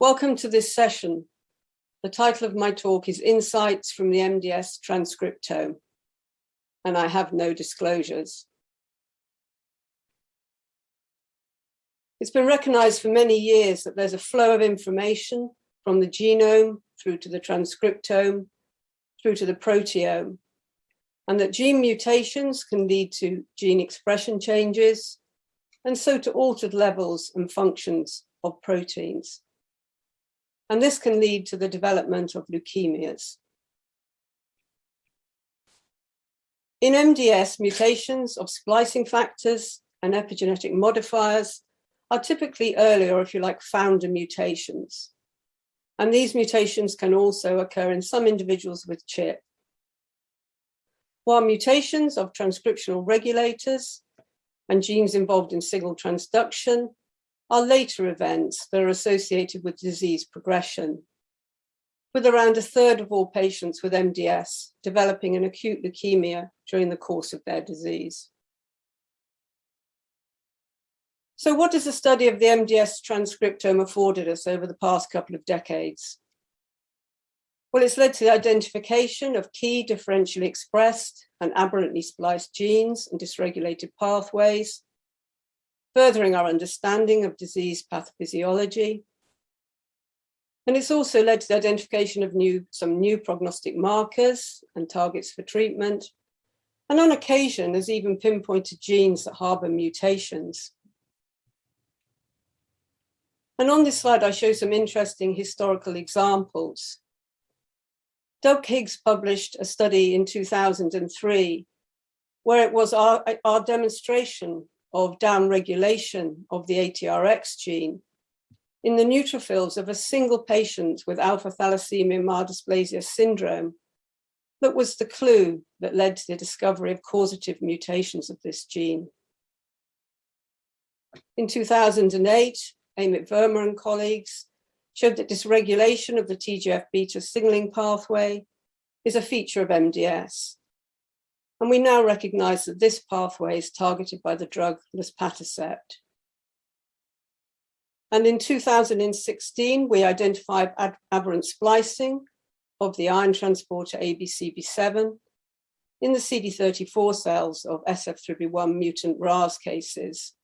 Welcome to this session. The title of my talk is Insights from the MDS Transcriptome, and I have no disclosures. It's been recognized for many years that there's a flow of information from the genome through to the transcriptome, through to the proteome, and that gene mutations can lead to gene expression changes, and so to altered levels and functions of proteins. And this can lead to the development of leukemias. In MDS, mutations of splicing factors and epigenetic modifiers are typically early, or if you like, founder mutations. And these mutations can also occur in some individuals with CHIP. While mutations of transcriptional regulators and genes involved in signal transduction are later events that are associated with disease progression, with around a third of all patients with MDS developing an acute leukemia during the course of their disease. So what does the study of the MDS transcriptome afforded us over the past couple of decades? Well, it's led to the identification of key differentially expressed and aberrantly spliced genes and dysregulated pathways, furthering our understanding of disease pathophysiology. And it's also led to the identification of some new prognostic markers and targets for treatment, and on occasion has even pinpointed genes that harbor mutations. And on this slide, I show some interesting historical examples. Doug Higgs published a study in 2003, where it was our demonstration of downregulation of the ATRX gene in the neutrophils of a single patient with alpha thalassemia myelodysplasia syndrome that was the clue that led to the discovery of causative mutations of this gene. In 2008, Amit Verma and colleagues showed that dysregulation of the TGF-beta signaling pathway is a feature of MDS. And we now recognize that this pathway is targeted by the drug luspatercept. And in 2016, we identified aberrant splicing of the iron transporter ABCB7 in the CD34 cells of SF3B1 mutant RAS cases.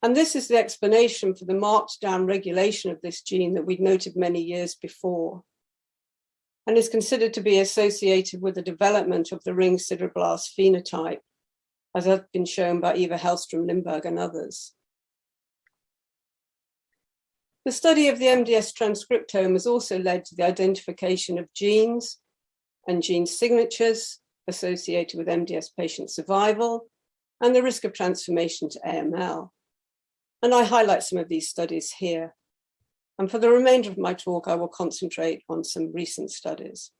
And this is the explanation for the marked downregulation of this gene that we'd noted many years before, and is considered to be associated with the development of the ring sideroblast phenotype, as has been shown by Eva Hellstrom-Lindberg and others. The study of the MDS transcriptome has also led to the identification of genes and gene signatures associated with MDS patient survival and the risk of transformation to AML. And I highlight some of these studies here. And for the remainder of my talk, I will concentrate on some recent studies.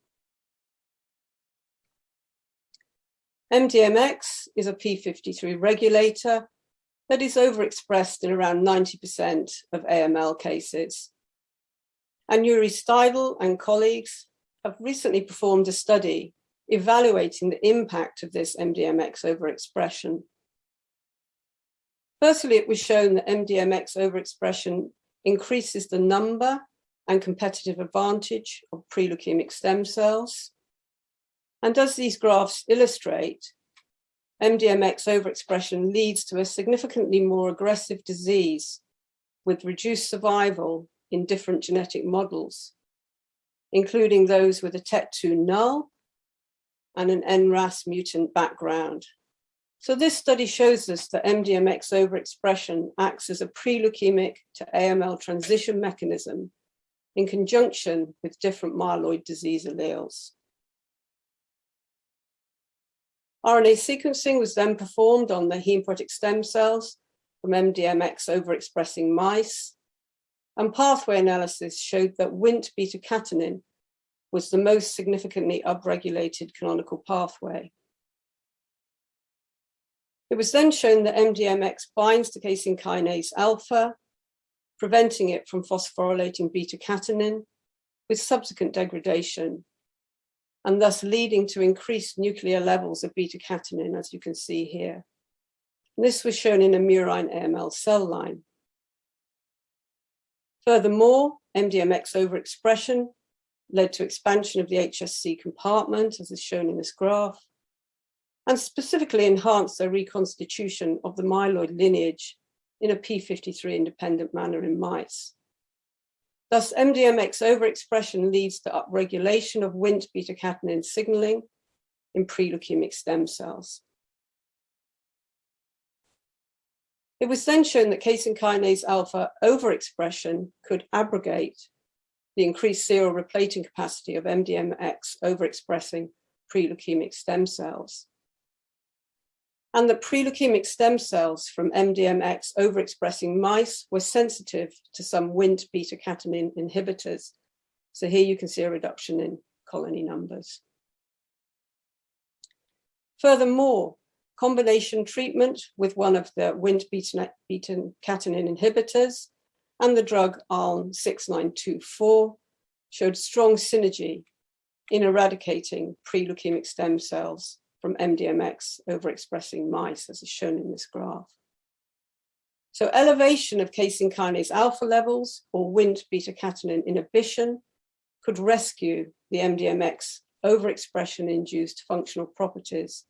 MDMX is a p53 regulator that is overexpressed in around 90% of AML cases. And Yuri Steidl and colleagues have recently performed a study evaluating the impact of this MDMX overexpression. Firstly, it was shown that MDMX overexpression increases the number and competitive advantage of pre-leukemic stem cells. And as these graphs illustrate, MDMX overexpression leads to a significantly more aggressive disease with reduced survival in different genetic models, including those with a TET2 null and an NRAS mutant background. So this study shows us that MDMX overexpression acts as a pre-leukemic to AML transition mechanism in conjunction with different myeloid disease alleles. RNA sequencing was then performed on the hematopoietic stem cells from MDMX overexpressing mice, and pathway analysis showed that Wnt beta-catenin was the most significantly upregulated canonical pathway. It was then shown that MDMX binds to casein kinase alpha, preventing it from phosphorylating beta-catenin with subsequent degradation, and thus leading to increased nuclear levels of beta-catenin, as you can see here. And this was shown in a murine AML cell line. Furthermore, MDMX overexpression led to expansion of the HSC compartment, as is shown in this graph, and specifically enhanced the reconstitution of the myeloid lineage in a p53 independent manner in mice. Thus, MDMX overexpression leads to upregulation of Wnt beta-catenin signaling in pre-leukemic stem cells. It was then shown that casein kinase alpha overexpression could abrogate the increased serial replating capacity of MDMX overexpressing pre-leukemic stem cells. And that pre-leukemic stem cells from MDMX overexpressing mice were sensitive to some Wnt beta-catenin inhibitors. So here you can see a reduction in colony numbers. Furthermore, combination treatment with one of the Wnt beta-catenin inhibitors and the drug ALN-6924 showed strong synergy in eradicating pre-leukemic stem cells from MDMX overexpressing mice, as is shown in this graph. So elevation of casein kinase alpha levels or Wnt beta-catenin inhibition could rescue the MDMX overexpression-induced functional properties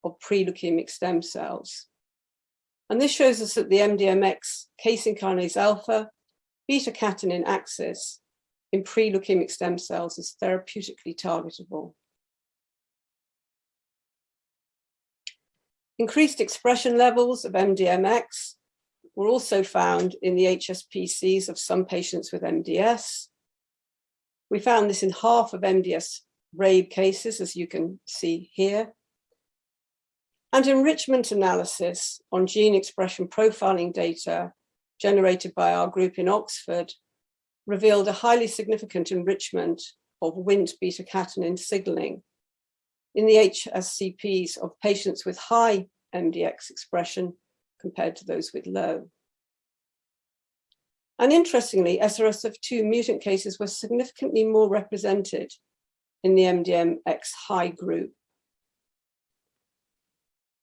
of pre-leukemic stem cells. And this shows us that the MDMX casein kinase alpha beta-catenin axis in pre-leukemic stem cells is therapeutically targetable. Increased expression levels of MDMX were also found in the HSPCs of some patients with MDS. We found this in half of MDS RABE cases, as you can see here. And enrichment analysis on gene expression profiling data generated by our group in Oxford revealed a highly significant enrichment of Wnt beta-catenin signaling in the HSCPs of patients with high MDX expression compared to those with low. And interestingly, SRSF2 mutant cases were significantly more represented in the MDMX high group.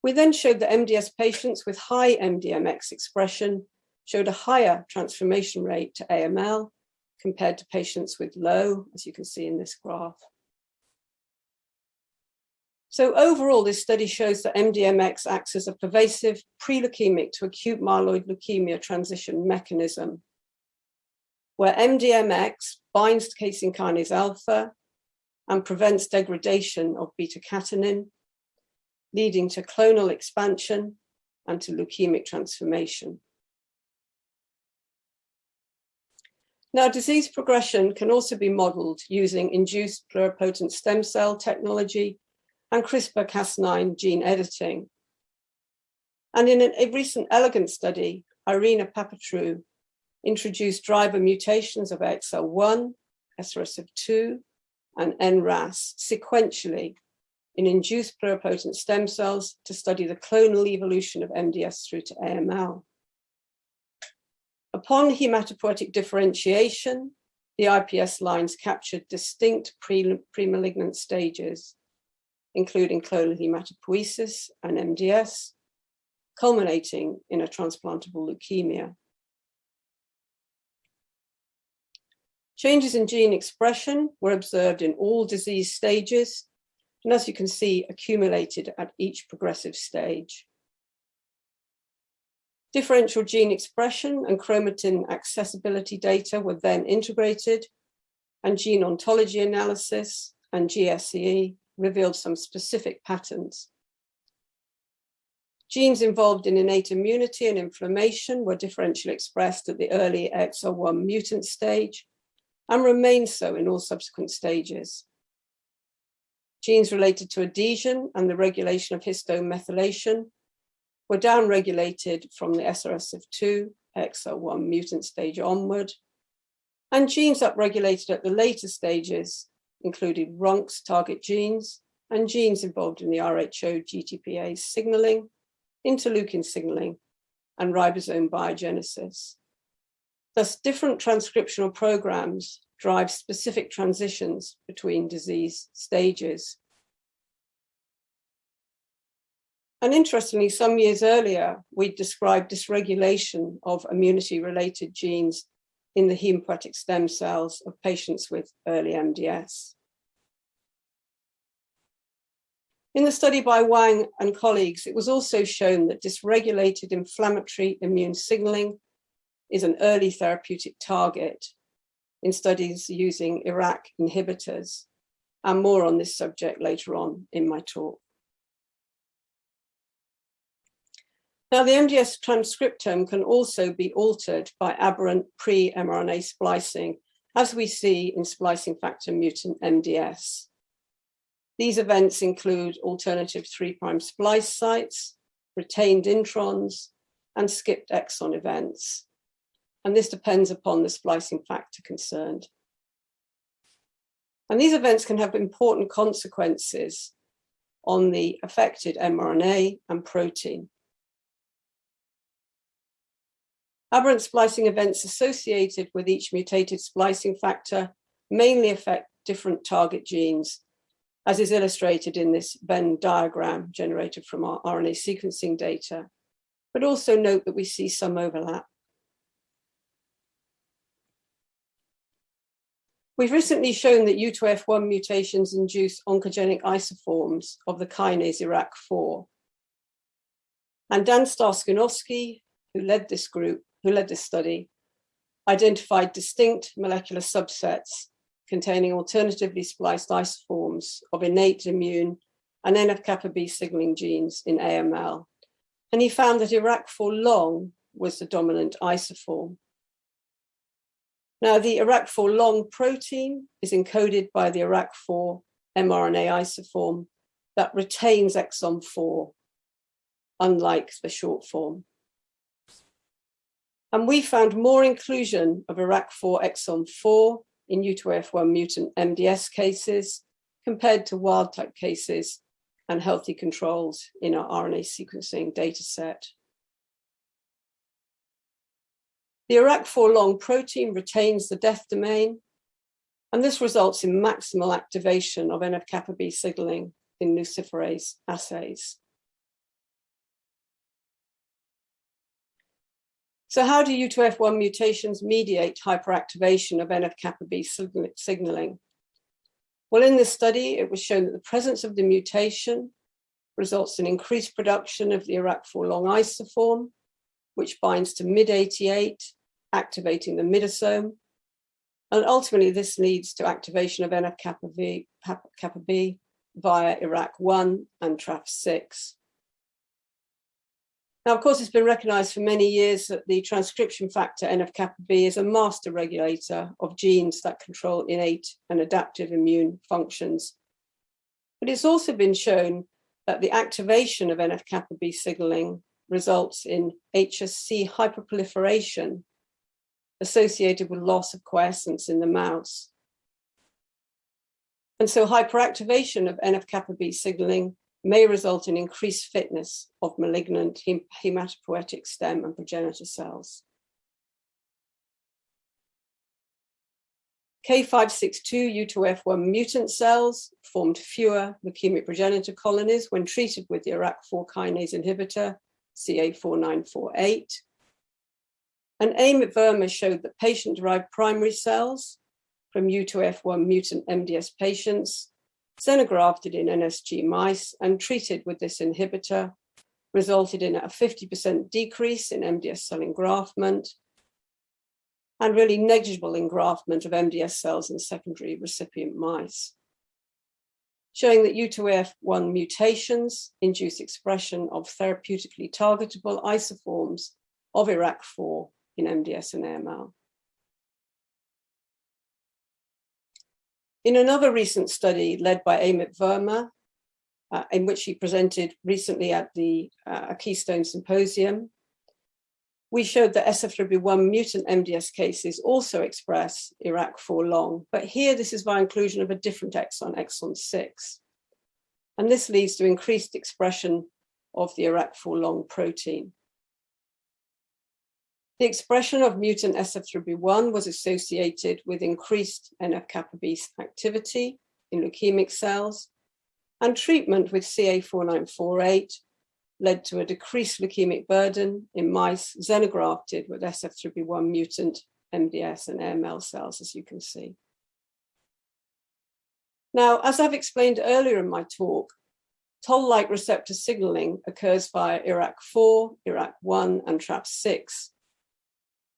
We then showed that MDS patients with high MDMX expression showed a higher transformation rate to AML compared to patients with low, as you can see in this graph. So overall, this study shows that MDMX acts as a pervasive pre-leukemic to acute myeloid leukemia transition mechanism, where MDMX binds to casein kinase alpha and prevents degradation of beta-catenin, leading to clonal expansion and to leukemic transformation. Now, disease progression can also be modeled using induced pluripotent stem cell technology and CRISPR-Cas9 gene editing. And in a recent elegant study, Irina Papatrou introduced driver mutations of XL1, SRSF2, and NRAS sequentially in induced pluripotent stem cells to study the clonal evolution of MDS through to AML. Upon hematopoietic differentiation, the IPS lines captured distinct pre-malignant stages, including clonal hematopoiesis and MDS, culminating in a transplantable leukemia. Changes in gene expression were observed in all disease stages, and as you can see, accumulated at each progressive stage. Differential gene expression and chromatin accessibility data were then integrated, and gene ontology analysis and GSE revealed some specific patterns. Genes involved in innate immunity and inflammation were differentially expressed at the early XL1 mutant stage and remain so in all subsequent stages. Genes related to adhesion and the regulation of histone methylation were downregulated from the SRSF2 XL1 mutant stage onward, and genes upregulated at the later stages included RUNX target genes and genes involved in the RHO GTPase signaling, interleukin signaling, and ribosome biogenesis. Thus, different transcriptional programs drive specific transitions between disease stages. And interestingly, some years earlier, we described dysregulation of immunity-related genes in the hematopoietic stem cells of patients with early MDS. In the study by Wang and colleagues, it was also shown that dysregulated inflammatory immune signaling is an early therapeutic target in studies using IRAK inhibitors, and more on this subject later on in my talk. Now, the MDS transcriptome can also be altered by aberrant pre-mRNA splicing, as we see in splicing factor mutant MDS. These events include alternative 3' splice sites, retained introns, and skipped exon events. And this depends upon the splicing factor concerned. And these events can have important consequences on the affected mRNA and protein. Aberrant splicing events associated with each mutated splicing factor mainly affect different target genes, as is illustrated in this Venn diagram generated from our RNA sequencing data, but also note that we see some overlap. We've recently shown that U2F1 mutations induce oncogenic isoforms of the kinase IRAK4. And Dan Starskinowski, who led this study, identified distinct molecular subsets containing alternatively spliced isoforms of innate immune and NF-kappa B signaling genes in AML. And he found that IRAK4 long was the dominant isoform. Now, the IRAK4 long protein is encoded by the IRAK4 mRNA isoform that retains exon 4, unlike the short form. And we found more inclusion of IRAK4 exon 4 in U2F1 mutant MDS cases compared to wild type cases and healthy controls in our RNA sequencing data set. The IRAK4 long protein retains the death domain, and this results in maximal activation of NF-kappa B signaling in luciferase assays. So how do U2F1 mutations mediate hyperactivation of NF-kappa B signaling? Well, in this study, it was shown that the presence of the mutation results in increased production of the IRAK4 long isoform, which binds to MYD88, activating the midosome. And ultimately, this leads to activation of NF-kappa B via IRAK1 and TRAF6. Now, of course, it's been recognized for many years that the transcription factor NF-kappa B is a master regulator of genes that control innate and adaptive immune functions. But it's also been shown that the activation of NF-kappa B signaling results in HSC hyperproliferation associated with loss of quiescence in the mouse. And so hyperactivation of NF-kappa B signaling may result in increased fitness of malignant hematopoietic stem and progenitor cells. K562 U2F1 mutant cells formed fewer leukemic progenitor colonies when treated with the IRAK4 kinase inhibitor, CA4948. And Amit Verma showed that patient-derived primary cells from U2F1 mutant MDS patients xenografted in NSG mice and treated with this inhibitor resulted in a 50% decrease in MDS cell engraftment and really negligible engraftment of MDS cells in secondary recipient mice, showing that U2F1 mutations induce expression of therapeutically targetable isoforms of IRAK4 in MDS and AML. In another recent study led by Amit Verma, in which he presented recently at the Keystone Symposium, we showed that SF3B1 mutant MDS cases also express IRAK4 long, but here this is by inclusion of a different exon, exon 6. And this leads to increased expression of the IRAK4 long protein. The expression of mutant SF3B1 was associated with increased NF-kappa B activity in leukemic cells, and treatment with CA4948 led to a decreased leukemic burden in mice xenografted with SF3B1 mutant MDS and AML cells, as you can see. Now, as I've explained earlier in my talk, toll-like receptor signaling occurs via IRAK4, IRAK1, and TRAP6.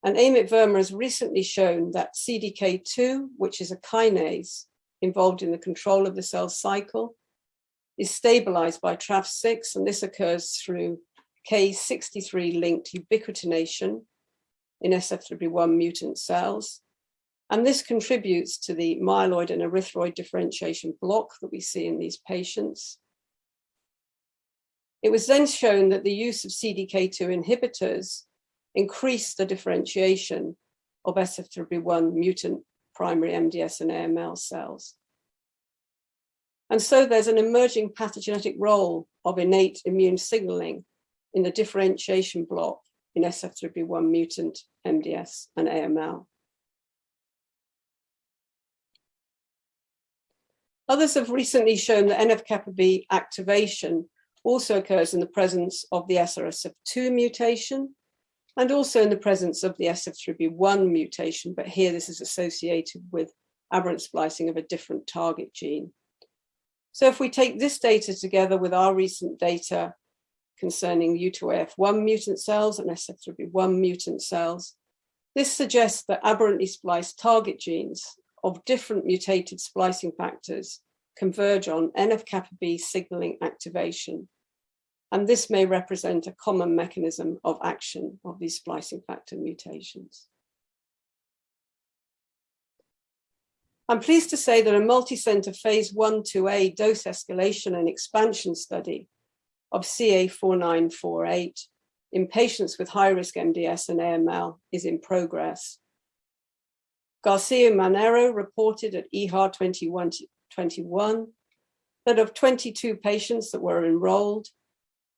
And Amit Verma has recently shown that CDK2, which is a kinase involved in the control of the cell cycle, is stabilized by TRAP6, and this occurs through K63-linked ubiquitination in SF3B1 mutant cells. And this contributes to the myeloid and erythroid differentiation block that we see in these patients. It was then shown that the use of CDK2 inhibitors increased the differentiation of SF3B1 mutant primary MDS and AML cells. And so there's an emerging pathogenetic role of innate immune signaling in the differentiation block in SF3B1 mutant MDS and AML. Others have recently shown that NF-kappa B activation also occurs in the presence of the SRSF2 mutation and also in the presence of the SF3B1 mutation, but here this is associated with aberrant splicing of a different target gene. So if we take this data together with our recent data concerning U2AF1 mutant cells and SF3B1 mutant cells, this suggests that aberrantly spliced target genes of different mutated splicing factors converge on NF-kappa B signaling activation. And this may represent a common mechanism of action of these splicing factor mutations. I'm pleased to say that a multi-center phase 1/2A dose escalation and expansion study of CA4948 in patients with high-risk MDS and AML is in progress. Garcia Manero reported at EHA 2021 that of 22 patients that were enrolled,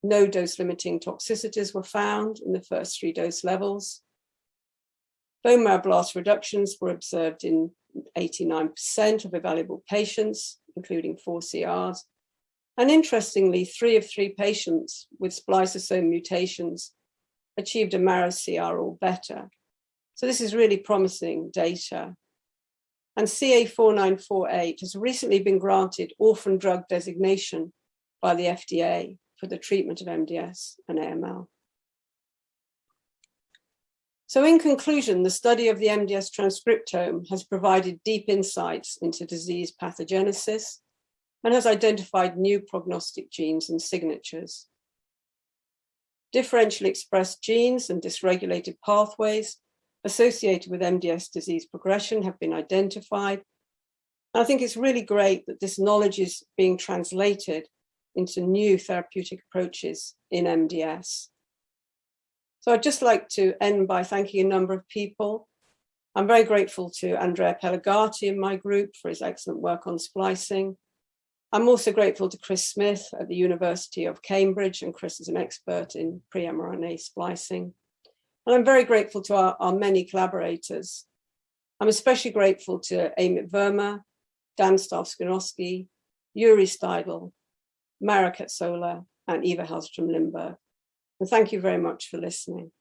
no dose-limiting toxicities were found in the first 3 dose levels. Bone marrow blast reductions were observed in 89% of evaluable patients, including 4 CRs. And interestingly, 3 of 3 patients with spliceosome mutations achieved a marrow CR or better. So this is really promising data. And CA4948 has recently been granted orphan drug designation by the FDA for the treatment of MDS and AML. So in conclusion, the study of the MDS transcriptome has provided deep insights into disease pathogenesis and has identified new prognostic genes and signatures. Differentially expressed genes and dysregulated pathways associated with MDS disease progression have been identified. And I think it's really great that this knowledge is being translated into new therapeutic approaches in MDS. So I'd just like to end by thanking a number of people. I'm very grateful to Andrea Pellegatti in my group for his excellent work on splicing. I'm also grateful to Chris Smith at the University of Cambridge, and Chris is an expert in pre-mRNA splicing. And I'm very grateful to our many collaborators. I'm especially grateful to Amit Verma, Dan Stavskynovsky, Yuri Steidl, Mara Ketsola, and Eva Hallström Lindberg. And thank you very much for listening.